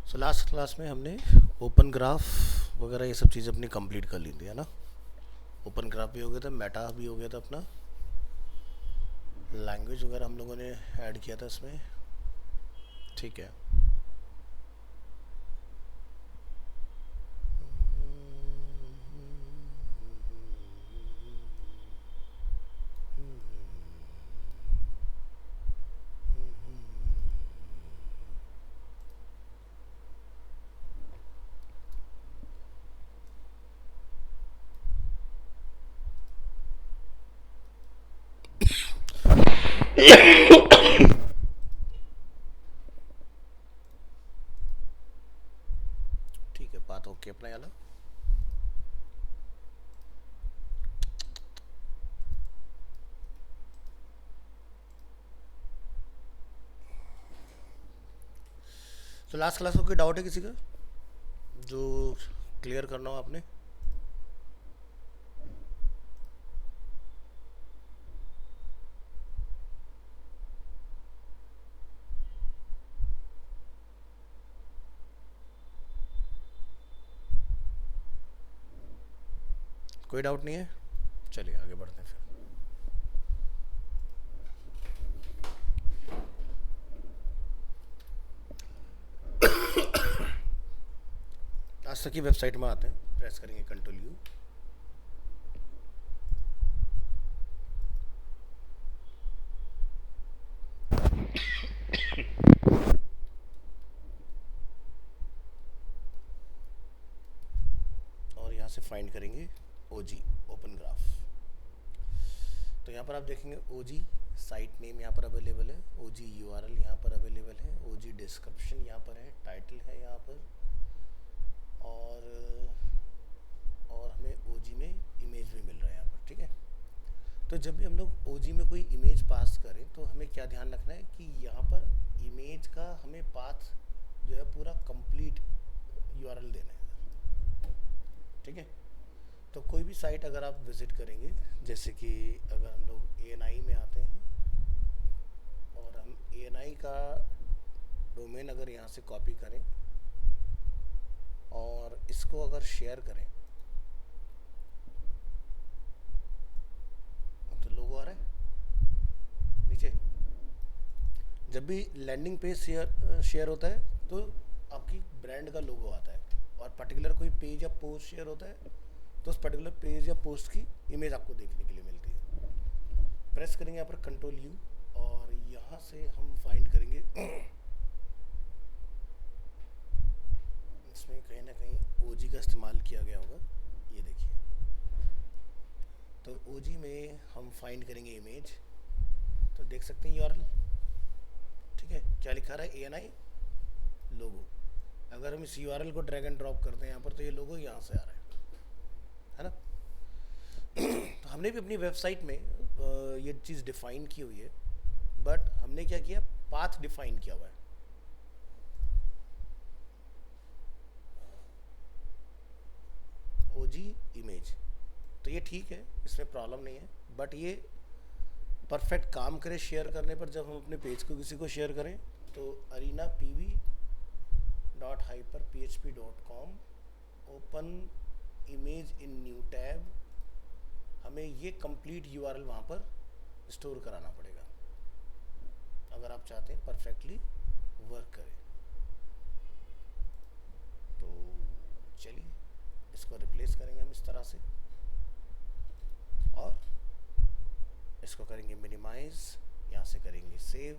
So last class में हमने open graph वगैरह ये सब चीज़ें अपनी कंप्लीट कर ली थी, है ना। ओपन ग्राफ भी हो गया था, मेटा भी हो गया था अपना, लैंग्वेज वगैरह हम लोगों ने ऐड किया था इसमें। ठीक है। ठीक है, बात ओके अपना याला। तो लास्ट क्लास को कोई डाउट है किसी का जो क्लियर करना हो आपने? कोई डाउट नहीं है, चलिए आगे बढ़ते हैं फिर। आज तक की वेबसाइट में आते हैं, प्रेस करेंगे कंट्रोल यू। और यहाँ से फाइंड करेंगे ओजी, ओपन ग्राफ। तो यहाँ पर आप देखेंगे ओजी साइट नेम यहाँ पर अवेलेबल है, ओजी यूआरएल यहाँ पर अवेलेबल है, ओजी डिस्क्रिप्शन यहाँ पर है, टाइटल है यहाँ पर, और हमें ओजी में इमेज भी मिल रहा है यहाँ पर। ठीक है। तो जब भी हम लोग ओजी में कोई इमेज पास करें तो हमें क्या ध्यान रखना है कि यहाँ पर इमेज का हमें पाथ जो है पूरा कंप्लीट यूआरएल देना है। ठीक है। तो कोई भी साइट अगर आप विज़िट करेंगे, जैसे कि अगर हम लोग ANI में आते हैं और हम ANI का डोमेन अगर यहाँ से कॉपी करें और इसको अगर शेयर करें तो लोगो आ रहा है नीचे। जब भी लैंडिंग पेज शेयर होता है तो आपकी ब्रांड का लोगो आता है, और पर्टिकुलर कोई पेज या पोस्ट शेयर होता है तो उस पर्टिकुलर पेज या पोस्ट की इमेज आपको देखने के लिए मिलती है। प्रेस करेंगे यहाँ पर कंट्रोल यू और यहाँ से हम फाइंड करेंगे इसमें कहीं ना कहीं ओजी का इस्तेमाल किया गया होगा, ये देखिए। तो ओजी में हम फाइंड करेंगे इमेज, तो देख सकते हैं यूआरएल। ठीक है, क्या लिखा रहा है? ANI लोगो। अगर हम इस यूआरएल को ड्रैग एंड ड्रॉप करते हैं यहाँ पर तो ये लोगो यहाँ से आ रहा है ना। तो हमने भी अपनी वेबसाइट में ये चीज़ डिफाइन की हुई है, बट हमने क्या किया, पाथ डिफाइन किया हुआ है। ओजी इमेज, तो ये ठीक है, इसमें प्रॉब्लम नहीं है, बट ये परफेक्ट काम करे शेयर करने पर। जब हम अपने पेज को किसी को शेयर करें तो arenapv.hyperphp.com open image in new tab, हमें ये कंप्लीट यूआरएल वहाँ पर स्टोर कराना पड़ेगा अगर आप चाहते हैं परफेक्टली वर्क करे। तो चलिए इसको रिप्लेस करेंगे हम इस तरह से, और इसको करेंगे मिनिमाइज, यहाँ से करेंगे सेव,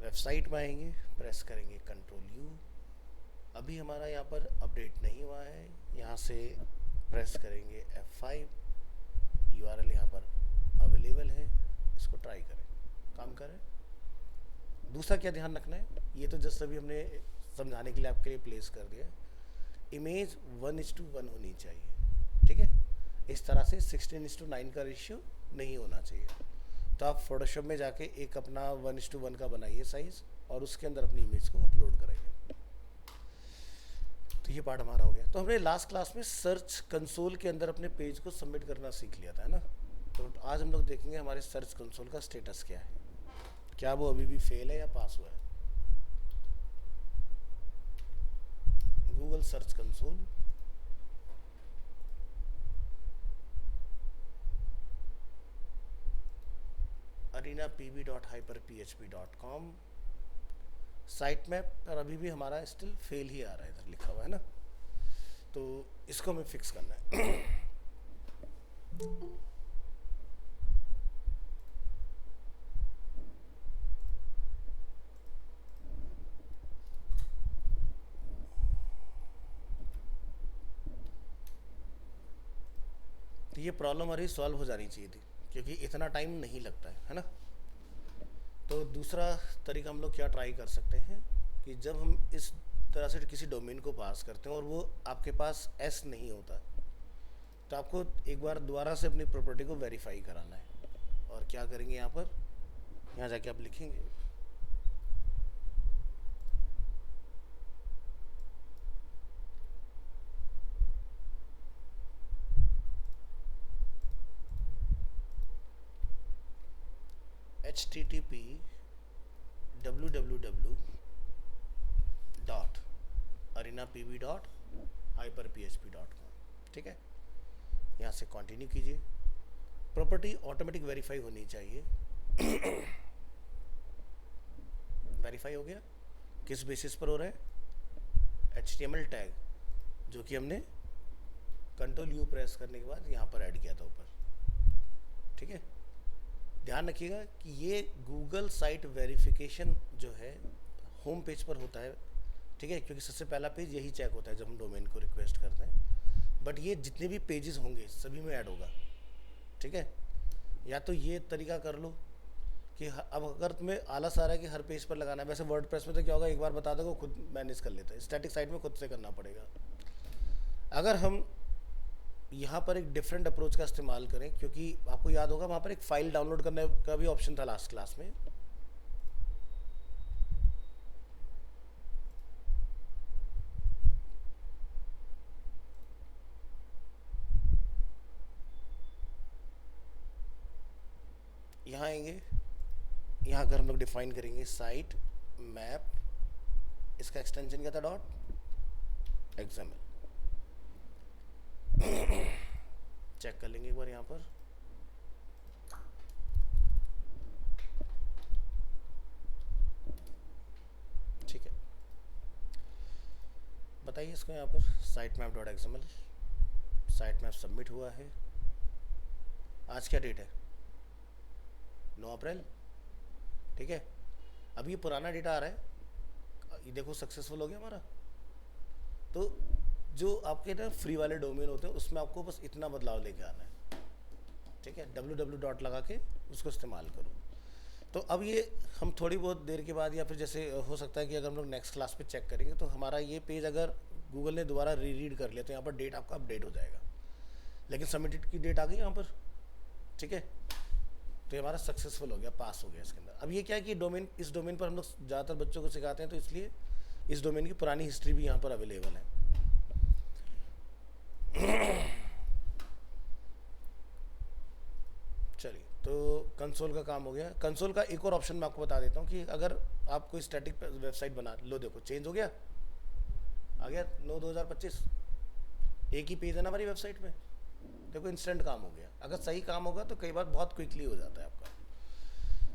वेबसाइट में आएंगे, प्रेस करेंगे कंट्रोल यू। अभी हमारा यहाँ पर अपडेट नहीं हुआ है, यहाँ से प्रेस करेंगे F5, यूआरएल यहाँ पर अवेलेबल है, इसको ट्राई करें, काम करें। दूसरा क्या ध्यान रखना है, ये तो जस्ट अभी हमने समझाने के लिए आपके लिए प्लेस कर दिया, इमेज 1:1 होनी चाहिए। ठीक है, इस तरह से 16:9 का रेशियो नहीं होना चाहिए। तो आप फोटोशॉप में जाके एक अपना 1:1 का बनाइए साइज, और उसके अंदर अपनी इमेज को अपलोड कराइए। तो ये पार्ट हमारा हो गया। तो हमने लास्ट क्लास में सर्च कंसोल के अंदर अपने पेज को सबमिट करना सीख लिया था, है ना। तो आज हम लोग देखेंगे हमारे सर्च कंसोल का स्टेटस क्या है, क्या वो अभी भी फेल है या पास हुआ है। Google search console, arenapb.hyperphp.com, site map पर अभी भी हमारा स्टिल फेल ही आ रहा है, इधर लिखा हुआ है ना, तो इसको हमें फिक्स करना है। तो ये प्रॉब्लम हमारी सॉल्व हो जानी चाहिए थी, क्योंकि इतना टाइम नहीं लगता है ना। तो दूसरा तरीका हम लोग क्या ट्राई कर सकते हैं कि जब हम इस तरह से किसी डोमेन को पास करते हैं और वो आपके पास एस नहीं होता, तो आपको एक बार दोबारा से अपनी प्रॉपर्टी को वेरीफाई कराना है। और क्या करेंगे, यहाँ जाके आप लिखेंगे http://arenapb.hyperphp.com, ठीक है। यहाँ से कंटिन्यू कीजिए। प्रॉपर्टी ऑटोमेटिक वेरीफाई होनी चाहिए। वेरीफाई हो गया। किस बेसिस पर हो रहा है? HTML टैग जो कि हमने कंट्रोल यू प्रेस करने के बाद यहाँ पर ऐड किया था ऊपर, ठीक है। ध्यान रखिएगा कि ये गूगल साइट वेरिफिकेशन जो है होम पेज पर होता है, ठीक है, क्योंकि सबसे पहला पेज यही चेक होता है जब हम डोमेन को रिक्वेस्ट करते हैं। बट ये जितने भी पेजेस होंगे सभी में ऐड होगा, ठीक है। या तो ये तरीका कर लो कि अब अगर तुम्हें आलस आ रहा है कि हर पेज पर लगाना है, वैसे वर्डप्रेस में तो क्या होगा, एक बार बता दोगे खुद मैनेज कर लेता है। स्टैटिक साइट में खुद से करना पड़ेगा। अगर हम यहाँ पर एक डिफरेंट अप्रोच का इस्तेमाल करें, क्योंकि आपको याद होगा वहाँ पर एक फ़ाइल डाउनलोड करने का भी ऑप्शन था लास्ट क्लास में। यहाँ आएंगे, यहाँ अगर हम लोग डिफाइन करेंगे साइट मैप, इसका एक्सटेंशन क्या था, .xml। चेक कर लेंगे एक बार यहाँ पर। ठीक है, बताइए इसको यहाँ पर site map .xml, site map submit हुआ है। आज क्या डेट है? 9 अप्रैल, ठीक है। अब ये पुराना डेटा आ रहा है, ये देखो सक्सेसफुल हो गया हमारा। तो जो आपके ना फ्री वाले डोमेन होते हैं उसमें आपको बस इतना बदलाव लेके आना है, ठीक है। www. लगा के उसको इस्तेमाल करो। तो अब ये हम थोड़ी बहुत देर के बाद, या फिर जैसे हो सकता है कि अगर हम लोग नेक्स्ट क्लास पे चेक करेंगे तो हमारा ये पेज अगर गूगल ने दोबारा रीड कर लिया तो यहाँ पर डेट आपका अपडेट हो जाएगा। लेकिन सबमिटेड की डेट आ गई यहाँ पर, ठीक है। तो ये हमारा सक्सेसफुल हो गया, पास हो गया इसके अंदर। अब ये क्या है कि डोमेन, इस डोमेन पर हम लोग ज़्यादातर बच्चों को सिखाते हैं, तो इसलिए इस डोमेन की पुरानी हिस्ट्री भी यहाँ पर अवेलेबल है। चलिए, तो कंसोल का काम हो गया। कंसोल का एक और ऑप्शन मैं आपको बता देता हूँ कि अगर आप कोई स्टैटिक वेबसाइट बना लो, देखो चेंज हो गया, आ गया 9/2025, एक ही पेज है ना हमारी वेबसाइट में, देखो इंस्टेंट काम हो गया। अगर सही काम होगा तो कई बार बहुत क्विकली हो जाता है आपका।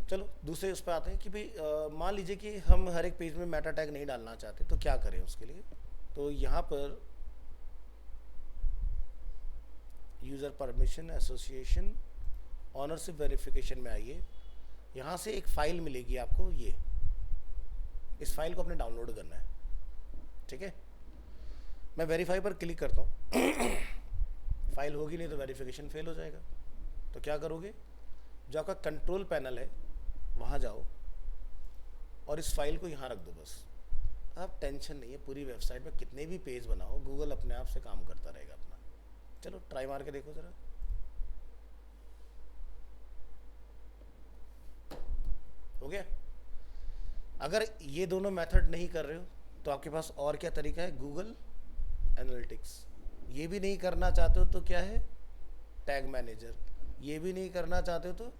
चलो दूसरे उस पर आते हैं कि भाई मान लीजिए कि हम हर एक पेज में मेटा टैग नहीं डालना चाहते, तो क्या करें उसके लिए। तो यहाँ पर user permission, association, ownership verification में आइए। यहाँ से एक फ़ाइल मिलेगी आपको, ये इस फाइल को अपने डाउनलोड करना है, ठीक है। मैं वेरीफाई पर क्लिक करता हूँ। फाइल होगी नहीं तो वेरिफिकेशन फेल हो जाएगा। तो क्या करोगे, जो आपका कंट्रोल पैनल है वहाँ जाओ और इस फाइल को यहाँ रख दो बस। आप टेंशन नहीं है, पूरी वेबसाइट में कितने भी पेज बनाओ गूगल अपने आप से काम करता रहेगा अपना। चलो ट्राई मार के देखो ज़रा। हो गया। अगर ये दोनों मेथड नहीं कर रहे हो तो आपके पास और क्या तरीका है, गूगल एनालिटिक्स। ये भी नहीं करना चाहते हो तो क्या है, टैग मैनेजर। ये भी नहीं करना चाहते हो तो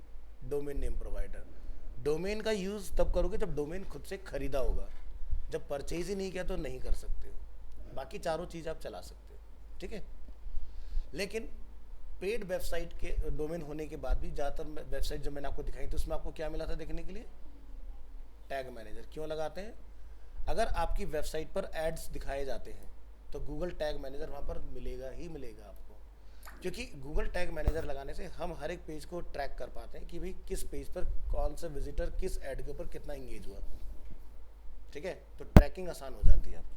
डोमेन नेम प्रोवाइडर। डोमेन का यूज़ तब करोगे जब डोमेन खुद से खरीदा होगा, जब परचेज ही नहीं किया तो नहीं कर सकते हो। बाकी चारों चीज़ आप चला सकते हो, ठीक है। लेकिन पेड वेबसाइट के डोमेन होने के बाद भी ज़्यादातर वेबसाइट जो मैंने आपको दिखाई तो उसमें आपको क्या मिला था देखने के लिए, टैग मैनेजर। क्यों लगाते हैं? अगर आपकी वेबसाइट पर एड्स दिखाए जाते हैं तो गूगल टैग मैनेजर वहाँ पर मिलेगा ही मिलेगा आपको, क्योंकि गूगल टैग मैनेजर लगाने से हम हर एक पेज को ट्रैक कर पाते हैं कि भाई किस पेज पर कौन सा विजिटर किस ऐड के ऊपर कितना इंगेज हुआ, ठीक है। तो ट्रैकिंग आसान हो जाती है आपकी।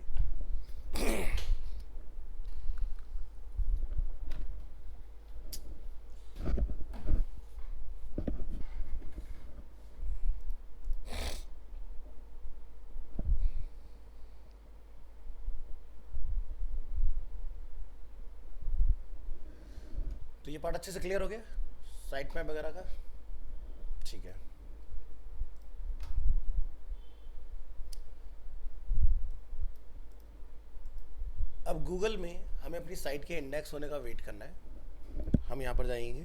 तो ये पार्ट अच्छे से क्लियर हो गया साइट मैप वगैरह का, ठीक है। अब गूगल में हमें अपनी साइट के इंडेक्स होने का वेट करना है। हम यहाँ पर जाएंगे,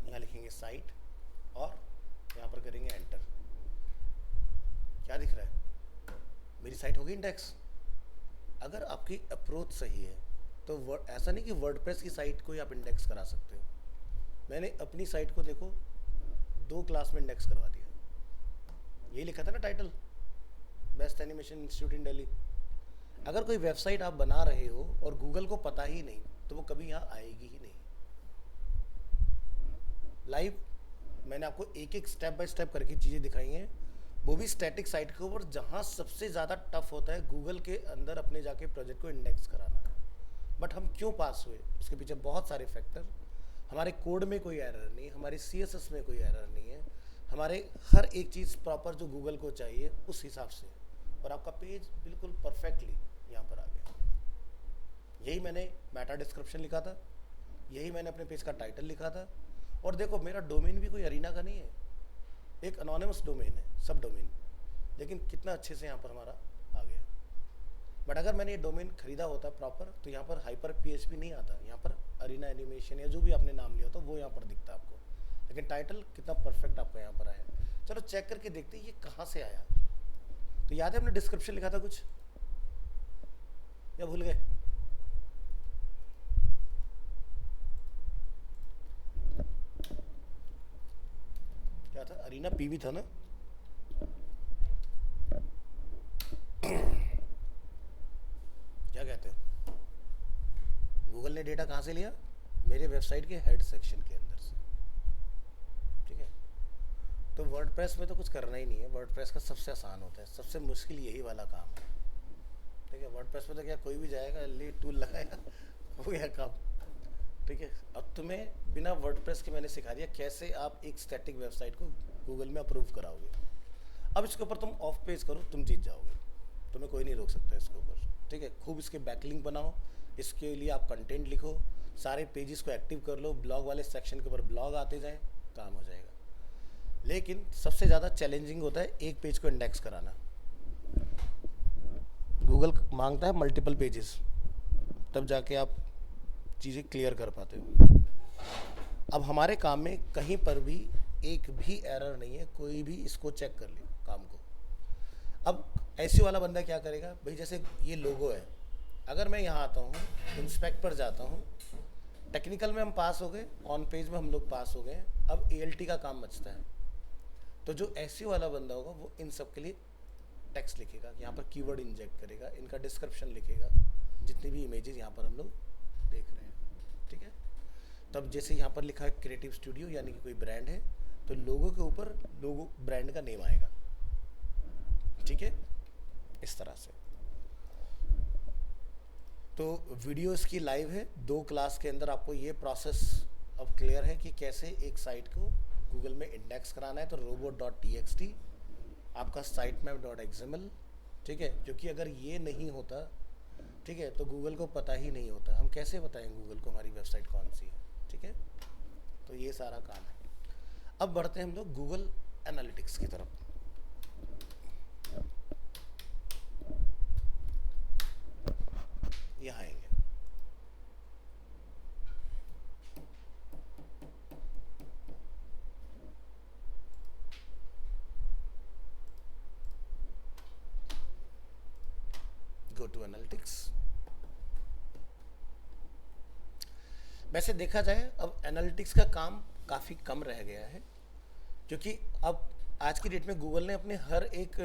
यहाँ लिखेंगे साइट और यहाँ पर करेंगे एंटर। क्या दिख रहा है? मेरी साइट होगी इंडेक्स। अगर आपकी अप्रोच सही है तो ऐसा नहीं कि वर्डप्रेस की साइट को ही आप इंडेक्स करा सकते हो। मैंने अपनी साइट को देखो 2 क्लास में इंडेक्स करवा दिया। यही लिखा था ना टाइटल, बेस्ट एनिमेशन इंस्टीट्यूट इन दिल्ली। अगर कोई वेबसाइट आप बना रहे हो और गूगल को पता ही नहीं तो वो कभी यहाँ आएगी ही नहीं। लाइव मैंने आपको एक एक स्टेप बाय स्टेप करके चीज़ें दिखाई हैं, वो भी स्टैटिक साइट के ऊपर, जहाँ सबसे ज़्यादा टफ होता है गूगल के अंदर अपने जाके प्रोजेक्ट को इंडेक्स कराना। बट हम क्यों पास हुए, उसके पीछे बहुत सारे फैक्टर। हमारे कोड में कोई एरर नहीं, हमारी CSS में कोई एरर नहीं है, हमारे हर एक चीज़ प्रॉपर जो गूगल को चाहिए उस हिसाब से, और आपका पेज बिल्कुल परफेक्टली यहाँ पर आ गया। यही मैंने मेटा डिस्क्रिप्शन लिखा था, यही मैंने अपने पेज का टाइटल लिखा था। और देखो मेरा डोमेन भी कोई अरीना का नहीं है, एक अनोनिमस डोमेन है, सब डोमेन, लेकिन कितना अच्छे से यहाँ पर हमारा आ गया। बट अगर मैंने ये डोमेन खरीदा होता प्रॉपर तो यहाँ पर हाइपर PHP नहीं आता, यहाँ पर अरीना एनिमेशन या जो भी आपने नाम लिया होता वो यहाँ पर दिखता आपको। लेकिन टाइटल कितना परफेक्ट आपका यहाँ पर आया। चलो चेक करके देखते हैं ये कहाँ से आया। तो याद है हमने डिस्क्रिप्शन लिखा था कुछ, या भूल गए? क्या था? अरीना PV था ना? क्या कहते हो? गूगल ने डेटा कहाँ से लिया? मेरे वेबसाइट के हेड सेक्शन के अंदर से, ठीक है। तो वर्डप्रेस में तो कुछ करना ही नहीं है, वर्डप्रेस का सबसे आसान होता है, सबसे मुश्किल यही वाला काम है, ठीक है। वर्डप्रेस में तो क्या कोई भी जाएगा, ले टूल लगाएगा, हो गया काम, ठीक है। अब तुम्हें बिना वर्डप्रेस के मैंने सिखा दिया कैसे आप एक स्टैटिक वेबसाइट को गूगल में अप्रूव कराओगे। अब इसके ऊपर तुम ऑफ पेज करो, तुम जीत जाओगे, तुम्हें कोई नहीं रोक सकता इसके ऊपर, ठीक है। खूब इसके बैकलिंक बनाओ, इसके लिए आप कंटेंट लिखो, सारे पेजेस को एक्टिव कर लो, ब्लॉग वाले सेक्शन के ऊपर ब्लॉग आते जाएं, काम हो जाएगा। लेकिन सबसे ज़्यादा चैलेंजिंग होता है एक पेज को इंडेक्स कराना। गूगल मांगता है मल्टीपल पेजेस, तब जाके आप चीज़ें क्लियर कर पाते हो। अब हमारे काम में कहीं पर भी एक भी एरर नहीं है, कोई भी इसको चेक कर ले काम को। अब ऐसे वाला बंदा क्या करेगा भाई, जैसे ये लोगो है, अगर मैं यहाँ आता हूँ, इंस्पेक्ट पर जाता हूँ, टेक्निकल में हम पास हो गए, ऑन पेज में हम लोग पास हो गए, अब ALT का काम बचता है। तो जो ऐसे वाला बंदा होगा वो इन सब के लिए टेक्स्ट लिखेगा, यहाँ पर कीवर्ड इंजेक्ट करेगा, इनका डिस्क्रिप्शन लिखेगा, जितनी भी इमेजेस यहाँ पर हम लोग देख रहे हैं, ठीक है। तब जैसे यहाँ पर लिखा है क्रिएटिव स्टूडियो, यानी कि कोई ब्रांड है, तो लोगों के ऊपर लोगो ब्रांड का नेम आएगा, ठीक है, इस तरह से। तो वीडियो इसकी लाइव है, 2 क्लास के अंदर आपको ये प्रोसेस अब क्लियर है कि कैसे एक साइट को गूगल में इंडेक्स कराना है। तो robot.txt, आपका sitemap.xml, ठीक है, क्योंकि अगर ये नहीं होता, ठीक है, तो गूगल को पता ही नहीं होता, हम कैसे बताएं गूगल को हमारी वेबसाइट कौन सी है, ठीक है। तो ये सारा काम है। अब बढ़ते हैं हम लोग गूगल एनालिटिक्स की तरफ। यहाँ आएंगे, टू एनालिटिक्स। वैसे देखा जाए अब एनालिटिक्स का काम काफ़ी कम रह गया है, क्योंकि अब आज की डेट में गूगल ने अपने हर एक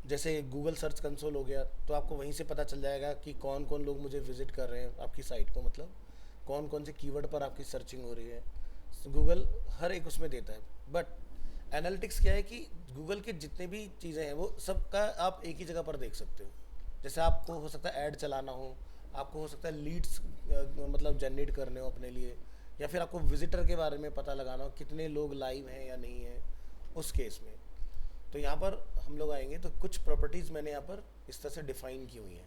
जैसे गूगल सर्च कंसोल हो गया, तो आपको वहीं से पता चल जाएगा कि कौन कौन लोग मुझे विजिट कर रहे हैं आपकी साइट को, मतलब कौन कौन से कीवर्ड पर आपकी सर्चिंग हो रही है। गूगल हर एक उसमें देता है। बट एनालिटिक्स क्या है कि गूगल के जितने भी चीज़ें हैं वो सबका आप एक ही जगह पर देख सकते हो। जैसे आपको हो सकता है ऐड चलाना हो, आपको हो सकता है लीड्स मतलब जनरेट करने हो अपने लिए, या फिर आपको विजिटर के बारे में पता लगाना हो कितने लोग लाइव हैं या नहीं है उस केस में। तो यहाँ पर हम लोग आएंगे तो कुछ प्रॉपर्टीज़ मैंने यहाँ पर इस तरह से डिफाइन की हुई हैं।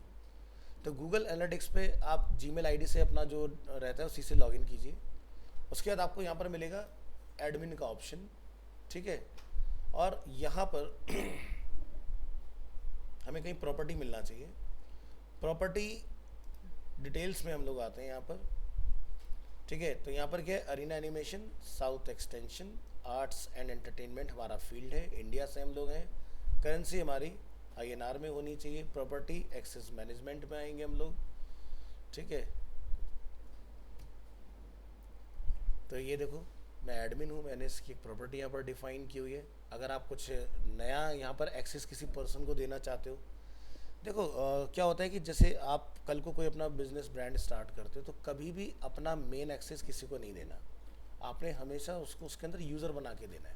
तो गूगल एनालिटिक्स पे आप जीमेल आईडी से अपना जो रहता है उसी से लॉगिन कीजिए। उसके बाद आपको यहाँ पर मिलेगा एडमिन का ऑप्शन, ठीक है। और यहाँ पर हमें कहीं प्रॉपर्टी मिलना चाहिए। प्रॉपर्टी डिटेल्स में हम लोग आते हैं यहाँ पर, ठीक है। तो यहाँ पर क्या है, Arena animation, South Extension, arts and entertainment हमारा फील्ड है, इंडिया से हम लोग हैं। करेंसी हमारी आईएनआर में होनी चाहिए। प्रॉपर्टी एक्सेस मैनेजमेंट में आएंगे हम लोग, ठीक है। तो ये देखो मैं एडमिन हूँ, मैंने इसकी एक प्रॉपर्टी यहाँ पर डिफाइन की हुई है। अगर आप कुछ नया यहाँ पर एक्सेस किसी पर्सन को देना चाहते हो, देखो क्या होता है कि जैसे आप कल को कोई अपना बिजनेस ब्रांड स्टार्ट करते हो तो कभी भी अपना मेन एक्सेस किसी को नहीं देना। आपने हमेशा उसको उसके अंदर यूज़र बना के देना है,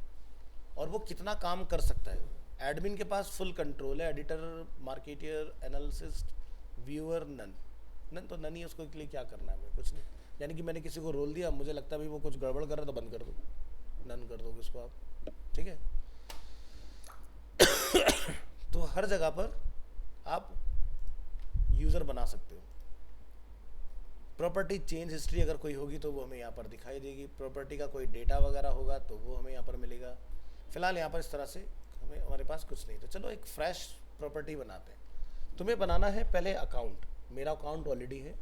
और वो कितना काम कर सकता है। एडमिन के पास फुल कंट्रोल है, editor, marketer, analyst, viewer, none. None तो नन ही, उसको के लिए क्या करना है, हमें कुछ नहीं। यानी कि मैंने किसी को रोल दिया, मुझे लगता है भाई वो कुछ गड़बड़ कर रहा है तो बंद कर दो, नन कर दोगे उसको आप, ठीक है। तो हर जगह पर आप यूज़र बना सकते हो। प्रॉपर्टी चेंज हिस्ट्री अगर कोई होगी तो वो हमें यहाँ पर दिखाई देगी। प्रॉपर्टी का कोई डेटा वगैरह होगा तो वो हमें यहाँ पर मिलेगा। फिलहाल यहाँ पर इस तरह से हमें, हमारे पास कुछ नहीं। तो चलो एक फ्रेश प्रॉपर्टी बनाते हैं। तुम्हें बनाना है पहले अकाउंट। मेरा अकाउंट ऑलरेडी है,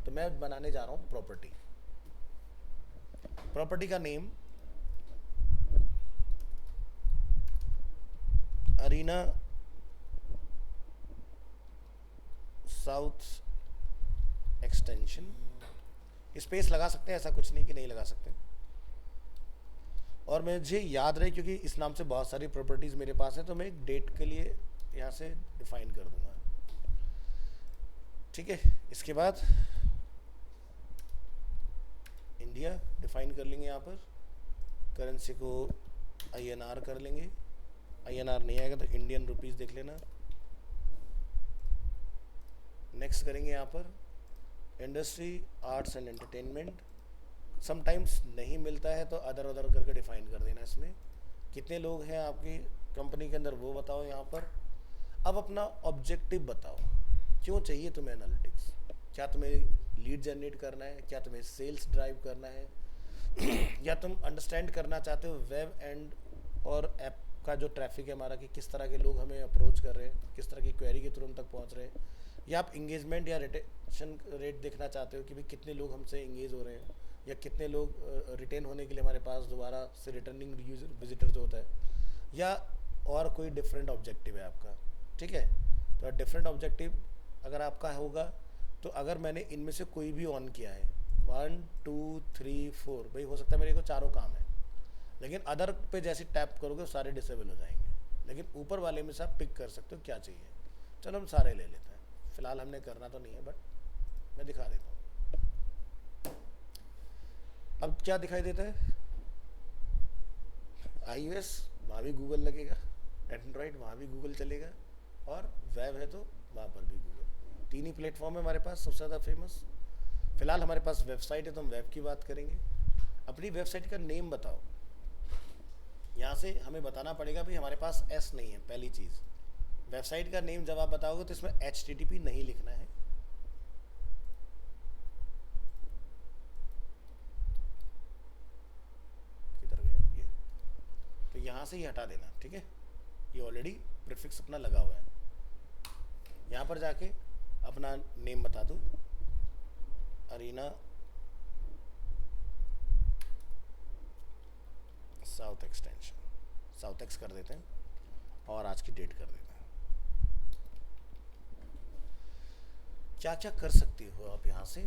तो मैं बनाने जा रहा हूँ प्रॉपर्टी। प्रॉपर्टी का name Arena South Extension. Space लगा सकते हैं, ऐसा कुछ नहीं कि नहीं लगा सकते। और मुझे याद रहे क्योंकि इस नाम से बहुत सारी प्रॉपर्टीज़ मेरे पास है, तो मैं एक डेट के लिए यहाँ से डिफाइन कर दूंगा, ठीक है। इसके बाद इंडिया डिफाइन कर लेंगे यहाँ पर। करेंसी को आईएनआर कर लेंगे। आईएनआर नहीं आएगा तो इंडियन रुपीस देख लेना। नेक्स्ट करेंगे यहाँ पर industry, arts and entertainment. Sometimes नहीं मिलता है तो अदर अदर करके डिफाइन कर देना। इसमें कितने लोग हैं आपकी कंपनी के अंदर वो बताओ यहाँ पर। अब अपना ऑब्जेक्टिव बताओ, क्यों चाहिए तुम्हें एनालिटिक्स। क्या तुम्हें लीड जनरेट करना है, क्या तुम्हें सेल्स ड्राइव करना है, या तुम अंडरस्टैंड करना चाहते हो वेब एंड और ऐप का जो ट्रैफिक है हमारा, कि किस तरह के लोग हमें अप्रोच कर रहे हैं, किस तरह की क्वेरी के थ्रू हम तक पहुँच रहे हैं, या आप इंगेजमेंट या रिटेंशन रेट देखना चाहते हो कि भाई कितने लोग हमसे इंगेज हो रहे हैं, या कितने लोग रिटेन होने के लिए हमारे पास दोबारा से रिटर्निंग यूजर विजिटर जो होता है, या और कोई डिफरेंट ऑब्जेक्टिव है आपका, ठीक है। तो डिफरेंट ऑब्जेक्टिव अगर आपका होगा तो अगर मैंने इनमें से कोई भी ऑन किया है 1 2 3 4, भाई हो सकता है मेरे को चारों काम है, लेकिन अदर पे जैसे टैप करोगे सारे डिसेबल हो जाएंगे। लेकिन ऊपर वाले में से आप पिक कर सकते हो क्या चाहिए। चलो हम सारे ले लेते हैं, फिलहाल हमने करना तो नहीं है बट मैं दिखा देता हूँ। अब क्या दिखाई देता है, iOS वहाँ भी गूगल लगेगा, एंड्रॉयड वहाँ भी गूगल चलेगा, और वेब है तो वहाँ पर भी गूगल। तीन ही प्लेटफॉर्म है हमारे पास सबसे ज़्यादा फेमस। फिलहाल हमारे पास वेबसाइट है तो हम वेब की बात करेंगे। अपनी वेबसाइट का नेम बताओ। यहाँ से हमें बताना पड़ेगा भाई हमारे पास एस नहीं है, पहली चीज़। वेबसाइट का नेम जब आप बताओगे तो इसमें HTTP नहीं लिखना है। किधर गया ये, तो यहाँ से ही हटा देना, ठीक है। ये ऑलरेडी प्रीफिक्स अपना लगा हुआ है। यहाँ पर जाके अपना नेम बता दो, Arena South Extension, South Ex कर देते हैं और आज की डेट कर देते हैं। क्या क्या कर सकते हो आप यहाँ से।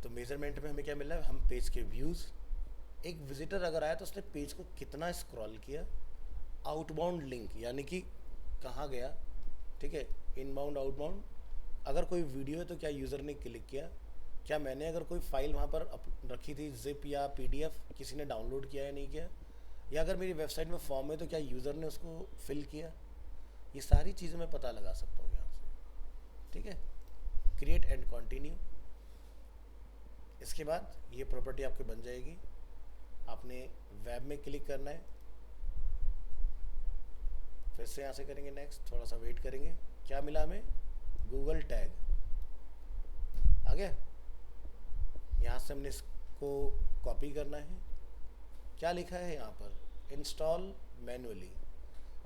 तो मेजरमेंट में हमें क्या मिल रहा है, हम पेज के व्यूज़, एक विजिटर अगर आया तो उसने पेज को कितना स्क्रॉल किया, आउटबाउंड लिंक यानी कि कहाँ गया, ठीक है, इनबाउंड आउटबाउंड, अगर कोई वीडियो है तो क्या यूज़र ने क्लिक किया, क्या मैंने अगर कोई फाइल वहाँ पर रखी थी जिप या पीडीएफ, किसी ने डाउनलोड किया या नहीं किया, या अगर मेरी वेबसाइट में फॉर्म है तो क्या यूज़र ने उसको फिल किया, ये सारी चीज़ें मैं पता लगा सकता हूँ यहाँ से, ठीक है। क्रिएट एंड कंटिन्यू, इसके बाद ये प्रॉपर्टी आपकी बन जाएगी। आपने वेब में क्लिक करना है, फिर से यहाँ से करेंगे नेक्स्ट, थोड़ा सा वेट करेंगे, क्या मिला हमें, गूगल टैग आ गया। यहाँ से हमने इसको कॉपी करना है, क्या लिखा है यहाँ पर, इंस्टॉल मैनुअली,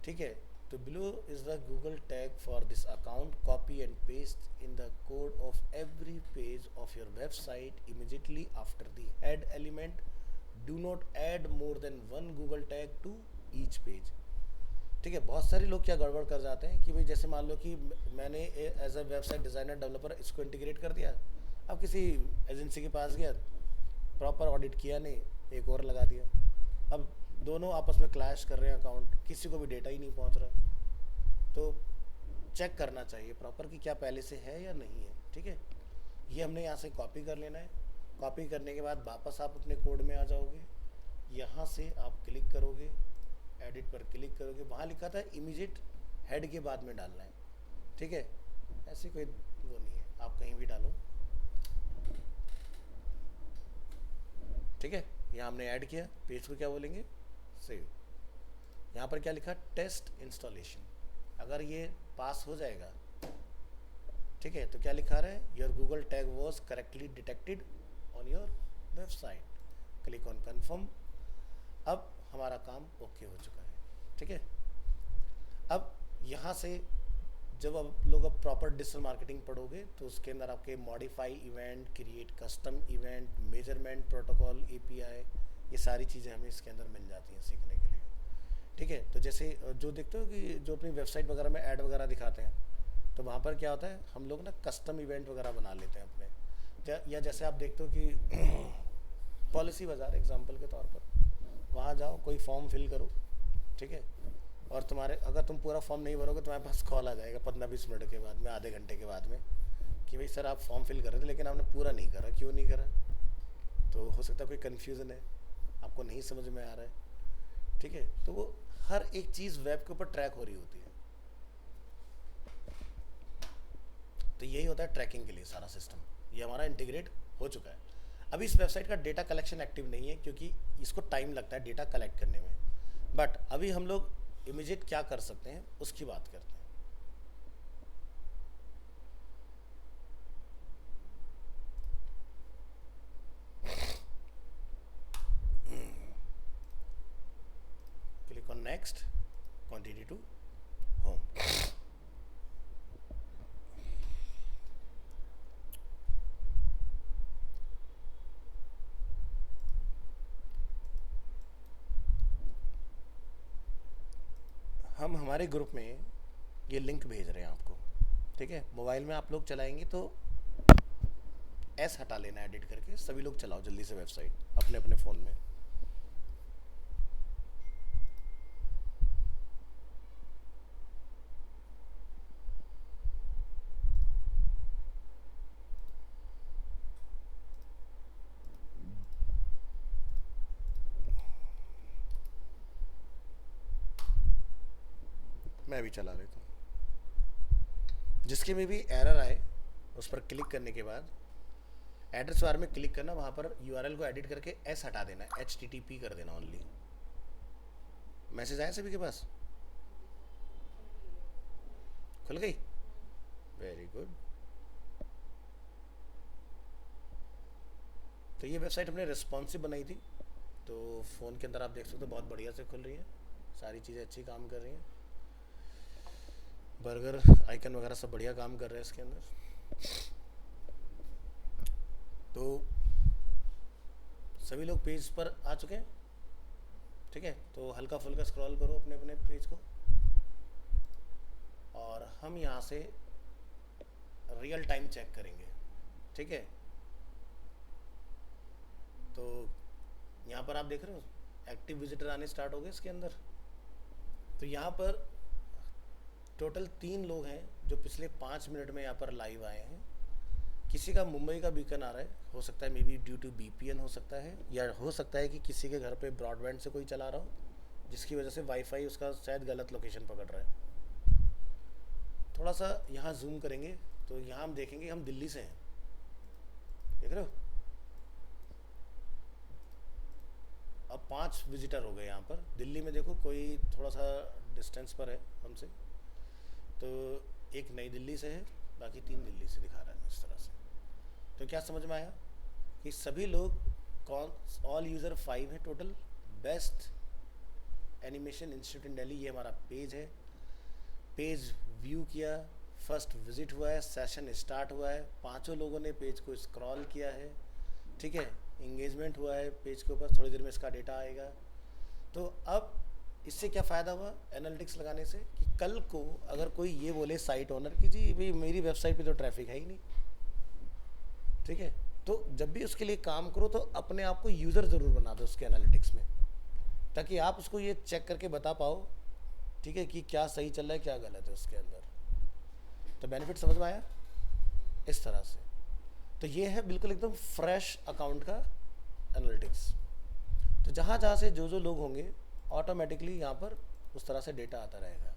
ठीक है। तो below is the Google tag for this account, copy and paste in the code of every page of your website immediately after the head element, do not add more than one Google tag to each page, ठीक है। बहुत सारे लोग क्या गड़बड़ कर जाते हैं कि भाई जैसे मान लो कि मैंने as a website designer developer इसको इंटीग्रेट कर दिया, अब किसी एजेंसी के पास गया, प्रॉपर ऑडिट किया नहीं, एक और लगा दिया, अब दोनों आपस में क्लैश कर रहे हैं अकाउंट, किसी को भी डेटा ही नहीं पहुंच रहा। तो चेक करना चाहिए प्रॉपर कि क्या पहले से है या नहीं है, ठीक है। ये हमने यहाँ से कॉपी कर लेना है, कॉपी करने के बाद वापस आप अपने कोड में आ जाओगे, यहाँ से आप क्लिक करोगे, एडिट पर क्लिक करोगे, वहाँ लिखा था इमीडिएट हेड के बाद में डालना है, ठीक है। ऐसी कोई वो नहीं है, आप कहीं भी डालो, ठीक है। यहाँ हमने ऐड किया, पेज को क्या बोलेंगे, सेव। यहाँ पर क्या लिखा, टेस्ट इंस्टॉलेशन, अगर ये पास हो जाएगा, ठीक है, तो क्या लिखा रहा है, your Google tag was correctly detected on your website, click on confirm. अब हमारा काम ओके हो चुका है, ठीक है। अब यहाँ से जब आप लोग अब प्रॉपर डिजिटल मार्केटिंग पढ़ोगे तो उसके अंदर आपके modify event, create custom event, measurement protocol, API, ये सारी चीज़ें हमें इसके अंदर मिल जाती हैं सीखने के लिए, ठीक है। तो जैसे जो देखते हो कि जो अपनी वेबसाइट वगैरह में ऐड वगैरह दिखाते हैं, तो वहाँ पर क्या होता है, हम लोग ना कस्टम इवेंट वगैरह बना लेते हैं अपने, या जैसे आप देखते हो कि पॉलिसी बाज़ार एग्जांपल के तौर पर, वहाँ जाओ, कोई फॉर्म फिल करो, ठीक है, और तुम्हारे अगर तुम पूरा फॉर्म नहीं भरोगे तुम्हारे पास कॉल आ जाएगा 15-20 मिनट के बाद में, आधे घंटे के बाद में, कि भाई सर आप फॉर्म फिल कर रहे थे लेकिन आपने पूरा नहीं करा, क्यों नहीं करा। तो हो सकता है कोई कन्फ्यूज़न है, आपको नहीं समझ में आ रहा है, ठीक है। तो वो हर एक चीज़ वेब के ऊपर ट्रैक हो रही होती है, तो यही होता है ट्रैकिंग के लिए सारा सिस्टम, ये हमारा इंटीग्रेट हो चुका है। अभी इस वेबसाइट का डेटा कलेक्शन एक्टिव नहीं है क्योंकि इसको टाइम लगता है डेटा कलेक्ट करने में, बट अभी हम लोग इमीडिएट क्या कर सकते हैं उसकी बात करते हैं। Click on next, continue to home. हम हमारे ग्रुप में ये लिंक भेज रहे हैं आपको, ठीक है। मोबाइल में आप लोग चलाएंगे तो एस हटा लेना एडिट करके, सभी लोग चलाओ जल्दी से वेबसाइट अपने अपने फ़ोन में। मैं भी चला लेता हूँ। जिसके में भी एरर आए उस पर क्लिक करने के बाद एड्रेस बार में क्लिक करना, वहाँ पर यूआरएल को एडिट करके एस हटा देना, HTTP कर देना ओनली। मैसेज आया सभी के पास, खुल गई, वेरी गुड। तो ये वेबसाइट हमने रिस्पॉन्सिव बनाई थी, तो फ़ोन के अंदर आप देख सकते हो बहुत बढ़िया से खुल रही है, सारी चीज़ें अच्छी काम कर रही हैं, बर्गर आइकन वगैरह सब बढ़िया काम कर रहे हैं इसके अंदर। तो सभी लोग पेज पर आ चुके हैं, ठीक है। तो हल्का फुल्का स्क्रॉल करो अपने अपने पेज को, और हम यहाँ से रियल टाइम चेक करेंगे, ठीक है। तो यहाँ पर आप देख रहे हो एक्टिव विजिटर आने स्टार्ट हो गए इसके अंदर। तो यहाँ पर टोटल 3 लोग हैं जो पिछले 5 मिनट में यहाँ पर लाइव आए हैं। किसी का मुंबई का बीकन आ रहा है, हो सकता है maybe due to VPN हो सकता है, या हो सकता है कि किसी के घर पे ब्रॉडबैंड से कोई चला रहा हो जिसकी वजह से वाईफाई उसका शायद गलत लोकेशन पकड़ रहा है। थोड़ा सा यहाँ जूम करेंगे तो यहाँ हम देखेंगे हम दिल्ली से हैं, देख रहे हो। अब 5 विजिटर हो गए यहाँ पर दिल्ली में। देखो कोई थोड़ा सा डिस्टेंस पर है हमसे, तो एक नई दिल्ली से है, बाकी 3 दिल्ली से दिखा रहा है इस तरह से। तो क्या समझ में आया कि सभी लोग कौन, ऑल यूज़र 5 है टोटल। बेस्ट एनिमेशन इंस्टीट्यूट इन दिल्ली, ये हमारा पेज है। पेज व्यू किया, फर्स्ट विजिट हुआ है, सेशन स्टार्ट हुआ है, 5 लोगों ने पेज को स्क्रॉल किया है, ठीक है। इंगेजमेंट हुआ है पेज के ऊपर, थोड़ी देर में इसका डेटा आएगा। तो अब इससे क्या फ़ायदा हुआ एनालिटिक्स लगाने से कि कल को अगर कोई ये बोले साइट ओनर कि जी भाई मेरी वेबसाइट पे तो ट्रैफिक है ही नहीं, ठीक है, तो जब भी उसके लिए काम करो तो अपने आप को यूज़र ज़रूर बना दो उसके एनालिटिक्स में, ताकि आप उसको ये चेक करके बता पाओ, ठीक है, कि क्या सही चल रहा है क्या गलत है उसके अंदर। तो बेनिफिट समझ में आया इस तरह से। तो ये है बिल्कुल एकदम फ्रेश अकाउंट का एनालिटिक्स। तो जहाँ जहाँ से जो जो लोग होंगे ऑटोमेटिकली यहाँ पर उस तरह से डेटा आता रहेगा।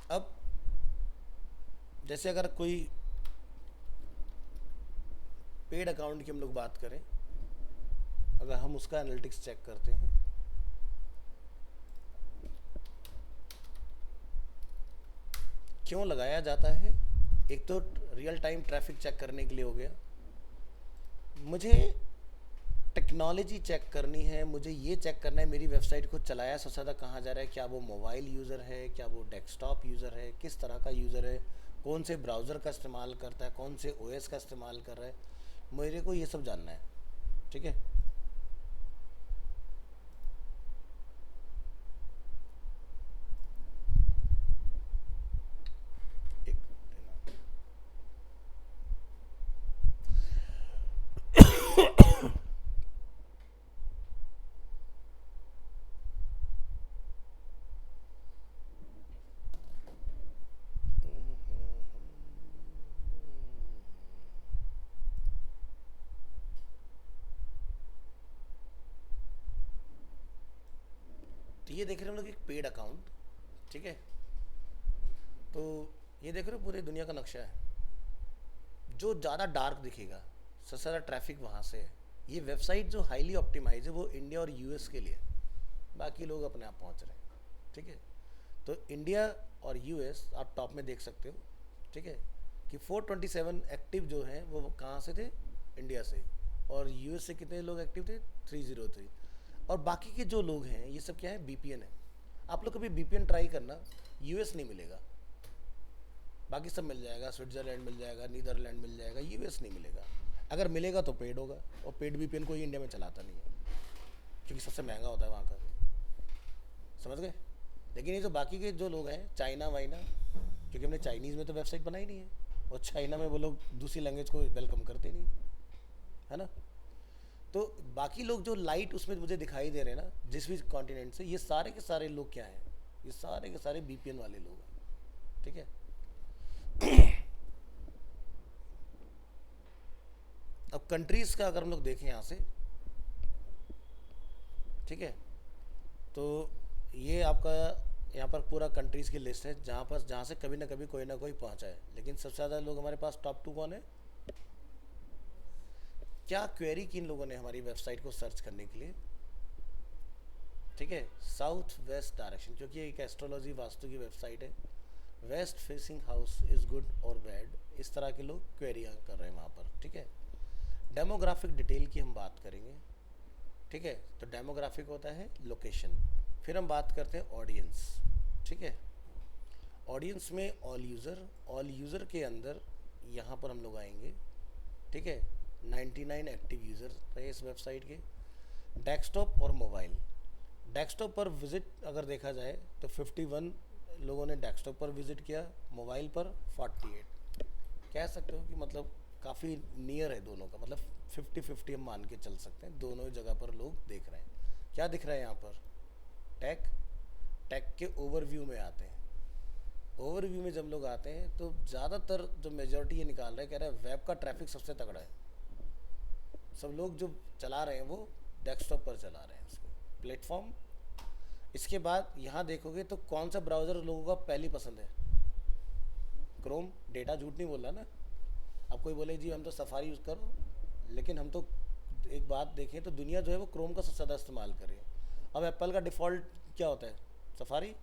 अब जैसे अगर कोई पेड अकाउंट की हम लोग बात करें, अगर हम उसका एनालिटिक्स चेक करते हैं, क्यों लगाया जाता है, एक तो रियल टाइम ट्रैफिक चेक करने के लिए हो गया, मुझे टेक्नोलॉजी चेक करनी है, मुझे ये चेक करना है मेरी वेबसाइट को चलाया सबसे ज़्यादा कहाँ जा रहा है, क्या वो मोबाइल यूज़र है, क्या वो डेस्कटॉप यूज़र है, किस तरह का यूज़र है, कौन से ब्राउज़र का इस्तेमाल करता है, कौन से ओएस का इस्तेमाल कर रहा है, मेरे को ये सब जानना है, ठीक है। एक तो ये देख रहे हैं हम लोग एक पेड अकाउंट, ठीक है। तो ये देख रहे हो पूरी दुनिया का नक्शा है, जो ज़्यादा डार्क दिखेगा सबसे ज़्यादा ट्रैफिक वहाँ से है। ये वेबसाइट जो हाईली ऑप्टिमाइज है वो इंडिया और यूएस के लिए, बाकी लोग अपने आप पहुँच रहे हैं, ठीक है। तो इंडिया और यूएस आप टॉप में देख सकते हो, ठीक है, कि 427 एक्टिव जो हैं वो कहाँ से थे, इंडिया से, और यूएस से कितने लोग एक्टिव थे, 303। और बाकी के जो लोग हैं ये सब क्या है, बीपीएन है। आप लोग कभी बीपीएन ट्राई करना, यूएस नहीं मिलेगा, बाकी सब मिल जाएगा, स्विट्ज़रलैंड मिल जाएगा, नीदरलैंड मिल जाएगा, यूएस नहीं मिलेगा। अगर मिलेगा तो पेड होगा, और पेड वीपीएन कोई इंडिया में चलाता नहीं है क्योंकि सबसे महंगा होता है वहाँ का, समझ गए। लेकिन ये जो बाकी के जो लोग हैं चाइना वाइना, क्योंकि हमने चाइनीज़ में तो वेबसाइट बनाई नहीं है, और चाइना में वो लोग दूसरी लैंग्वेज को वेलकम करते नहीं, है ना। तो बाकी लोग जो लाइट उसमें मुझे दिखाई दे रहे हैं ना जिस भी कॉन्टिनेंट से, ये सारे के सारे लोग क्या हैं, ये सारे के सारे बीपीएन वाले लोग हैं, ठीक है। अब कंट्रीज़ का अगर हम लोग देखें यहाँ से, ठीक है, तो ये आपका यहाँ पर पूरा कंट्रीज़ की लिस्ट है जहाँ से कभी ना कभी कोई ना कोई पहुँचा है। लेकिन सबसे ज़्यादा लोग हमारे पास टॉप 2 कौन है, क्या क्वेरी किन लोगों ने हमारी वेबसाइट को सर्च करने के लिए, ठीक है, साउथ वेस्ट डायरेक्शन, क्योंकि ये एक एस्ट्रोलॉजी वास्तु की वेबसाइट है। Waste facing house is good और बैड, इस तरह के लोग क्वेरियाँ कर रहे हैं वहाँ पर, ठीक है। डेमोग्राफिक डिटेल की हम बात करेंगे, ठीक है। तो डेमोग्राफिक होता है लोकेशन, फिर हम बात करते हैं ऑडियंस, ठीक है। ऑडियंस में ऑल यूज़र के अंदर यहाँ पर हम लोग आएंगे, ठीक है। 99 एक्टिव यूज़र है इस वेबसाइट के। डेस्कटॉप और मोबाइल, डेस्कटॉप पर विजिट अगर देखा जाए तो 51 लोगों ने डेस्कटॉप पर विजिट किया, मोबाइल पर 48। कह सकते हो कि मतलब काफ़ी नियर है दोनों का, मतलब 50-50 हम मान के चल सकते हैं, दोनों ही जगह पर लोग देख रहे हैं। क्या दिख रहा है यहाँ पर? टेक। टेक के ओवरव्यू में आते हैं। ओवरव्यू में जब लोग आते हैं तो ज़्यादातर जो मेजोरिटी ये निकाल रहे हैं, कह रहे हैं वेब का ट्रैफिक सबसे तगड़ा है। सब लोग जो चला रहे हैं वो डेस्कटॉप पर चला रहे हैं उसको, प्लेटफॉर्म। इसके बाद यहाँ देखोगे तो कौन सा ब्राउज़र लोगों का पहली पसंद है? क्रोम। डेटा झूठ नहीं बोल रहा ना। अब कोई बोले जी हम तो सफारी यूज़ करो, लेकिन हम तो एक बात देखें तो दुनिया जो है वो क्रोम का सबसे ज़्यादा इस्तेमाल कर रही है। अब एप्पल का डिफ़ॉल्ट क्या होता है? सफारी।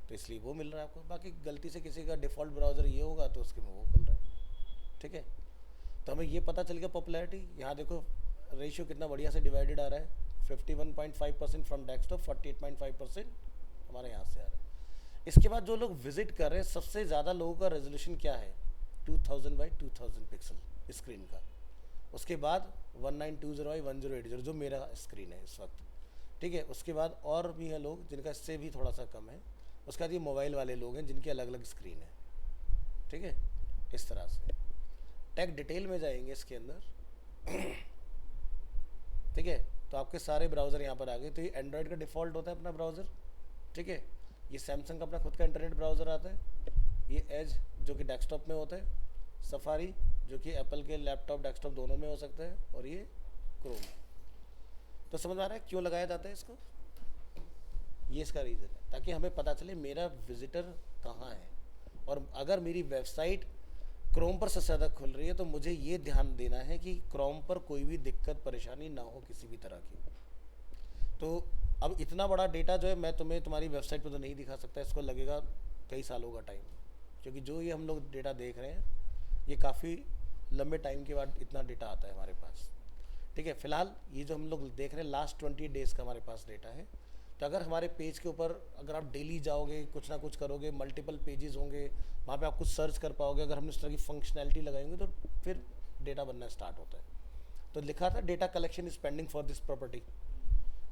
तो इसलिए वो मिल रहा है आपको, बाकी गलती से किसी का डिफ़ॉल्ट ब्राउज़र ये होगा तो उसके में वो खुल रहा है। ठीक है, तो हमें ये पता चल गया पॉपुलैरिटी। यहाँ देखो रेशियो कितना बढ़िया से डिवाइडेड आ रहा है, 51.5% फ्रॉम डेस्कटॉप, 48.5% हमारे यहाँ से आ रहा है। इसके बाद जो लोग विजिट कर रहे हैं, सबसे ज़्यादा लोगों का रेजोल्यूशन क्या है? 2000 बाई 2000 पिक्सल स्क्रीन का। उसके बाद 1920 बाई 1080 जो मेरा स्क्रीन है इस वक्त। ठीक है, उसके बाद और भी हैं लोग जिनका इससे भी थोड़ा सा कम है। उसके बाद ये मोबाइल वाले लोग हैं जिनकी अलग अलग स्क्रीन है। ठीक है, इस तरह से टेक डिटेल में जाएंगे इसके अंदर। ठीक है, तो आपके सारे ब्राउज़र यहाँ पर आ गए। तो ये एंड्रॉयड का डिफ़ॉल्ट होता है अपना ब्राउज़र। ठीक है, ये सैमसंग का अपना खुद का इंटरनेट ब्राउज़र आता है। ये एज जो कि डेस्कटॉप में होता है, सफारी जो कि एप्पल के लैपटॉप डेस्कटॉप दोनों में हो सकता है, और ये क्रोम। तो समझ में आ रहा है क्यों लगाया जाता है इसको? ये इसका रीज़न है, ताकि हमें पता चले मेरा विजिटर कहाँ है। और अगर मेरी वेबसाइट क्रोम पर सबसे ज़्यादा खुल रही है तो मुझे ये ध्यान देना है कि क्रोम पर कोई भी दिक्कत परेशानी ना हो किसी भी तरह की। तो अब इतना बड़ा डेटा जो है मैं तुम्हें तुम्हारी वेबसाइट पर तो नहीं दिखा सकता, इसको लगेगा कई सालों का टाइम, क्योंकि जो ये हम लोग डेटा देख रहे हैं ये काफ़ी लंबे टाइम के बाद इतना डेटा आता है हमारे पास। ठीक है, फिलहाल ये जो हम लोग देख रहे हैं लास्ट 20 डेज़ का हमारे पास डेटा है। तो अगर हमारे पेज के ऊपर अगर आप डेली जाओगे कुछ ना कुछ करोगे, मल्टीपल पेजेस होंगे, वहाँ पे आप कुछ सर्च कर पाओगे, अगर हमने इस तरह की फंक्शनैलिटी लगाएंगे तो फिर डेटा बनना स्टार्ट होता है। तो लिखा था data collection is pending for this property,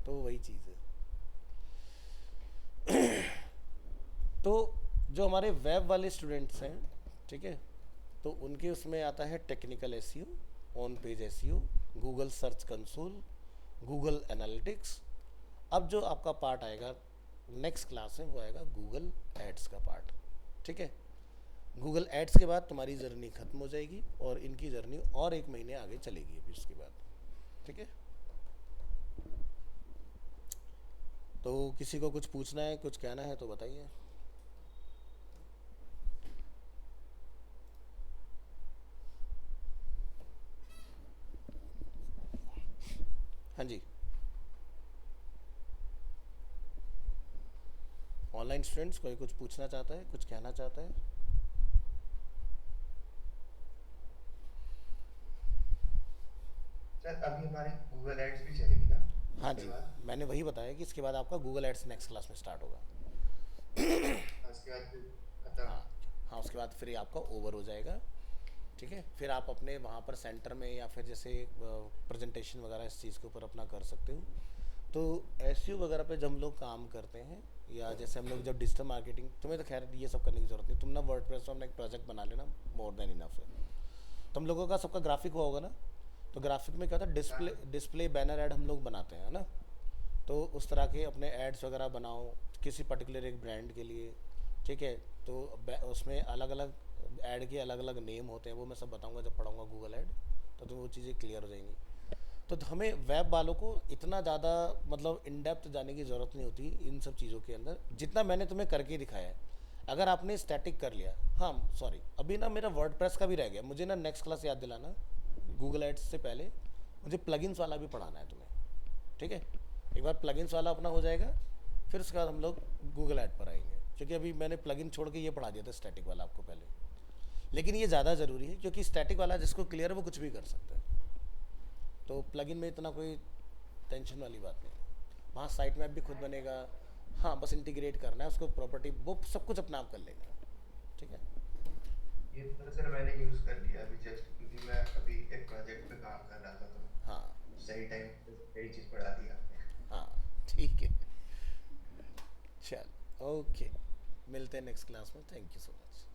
तो वही चीज़ है। तो जो हमारे वेब वाले स्टूडेंट्स हैं, ठीक है, तो उनके उसमें आता है technical SEO, on page SEO, Google search console, Google analytics. अब जो आपका पार्ट आएगा नेक्स्ट क्लास में वो आएगा गूगल एड्स का पार्ट। ठीक है, गूगल एड्स के बाद तुम्हारी जर्नी ख़त्म हो जाएगी और इनकी जर्नी और 1 महीने आगे चलेगी अभी उसके बाद। ठीक है, तो किसी को कुछ पूछना है कुछ कहना है तो बताइए। हाँ जी, ऑनलाइन स्टूडेंट्स कोई कुछ पूछना चाहता है कुछ कहना चाहता है? सर अभी हमारे गूगल एड्स भी चलेगी ना हाँ इसके जी, बाद? मैंने वही बताया कि इसके बाद आपका गूगल एड्स नेक्स्ट क्लास में स्टार्ट होगा। उसके बाद फिर खत्म? हाँ, हाँ उसके बाद फिर ये आपका ओवर हो जाएगा। ठीक है, फिर आप अपने वहाँ पर सेंटर में या फिर जैसे प्रेजेंटेशन वगैरह इस चीज़ के ऊपर अपना कर सकते हो। तो एसईओ वगैरह पे जब हम लोग काम करते हैं, या जैसे हम लोग जब डिजिटल मार्केटिंग, तुम्हें तो खैर ये सब करने की ज़रूरत नहीं, तुम ना वर्डप्रेस में अपना एक प्रोजेक्ट बना लेना, मोर देन इनफ है। तुम लोगों का सबका ग्राफिक हुआ होगा ना? तो ग्राफिक में क्या होता है, हाँ। डिस्प्ले डिस्प्ले बैनर ऐड हम लोग बनाते हैं, है ना? तो उस तरह के अपने एड्स वगैरह बनाओ किसी पर्टिकुलर एक ब्रांड के लिए। ठीक है, तो उसमें अलग अलग ऐड के अलग अलग नेम होते हैं, वो मैं सब बताऊंगा जब पढ़ाऊंगा गूगल ऐड, तो तुम्हें वो चीज़ें क्लियर हो जाएंगी। तो हमें वेब वालों को इतना ज़्यादा मतलब इन डेप्थ जाने की ज़रूरत नहीं होती इन सब चीज़ों के अंदर, जितना मैंने तुम्हें करके दिखाया है। अगर आपने स्टैटिक कर लिया, हाँ सॉरी अभी ना मेरा वर्डप्रेस का भी रह गया, मुझे ना नेक्स्ट क्लास याद दिलाना गूगल एड्स से पहले, मुझे प्लगइन्स वाला भी पढ़ाना है तुम्हें। ठीक है, एक बार प्लगइन्स वाला अपना हो जाएगा फिर उसके बाद हम लोग गूगल ऐड पर आएंगे, क्योंकि अभी मैंने प्लगइन छोड़ के ये पढ़ा दिया था स्टैटिक वाला आपको पहले। लेकिन ये ज़्यादा ज़रूरी है क्योंकि स्टैटिक वाला जिसको क्लियर है वो कुछ भी कर सकता है। तो प्लगइन में इतना कोई टेंशन वाली बात नहीं है, वहाँ साइट मैप भी खुद बनेगा। हाँ बस इंटीग्रेट करना है उसको, प्रॉपर्टी वो सब कुछ अपना आप कर लेगा। ठीक है। ये तो सर मैंने यूज कर लिया अभी जस्ट, क्योंकि मैं अभी एक प्रोजेक्ट पे काम कर रहा था, तो हाँ सही टाइम पे सही चीज पढ़ा दी आपने। हाँ ठीक है, चल ओके। मिलते हैं नेक्स्ट क्लास में। Thank you so much.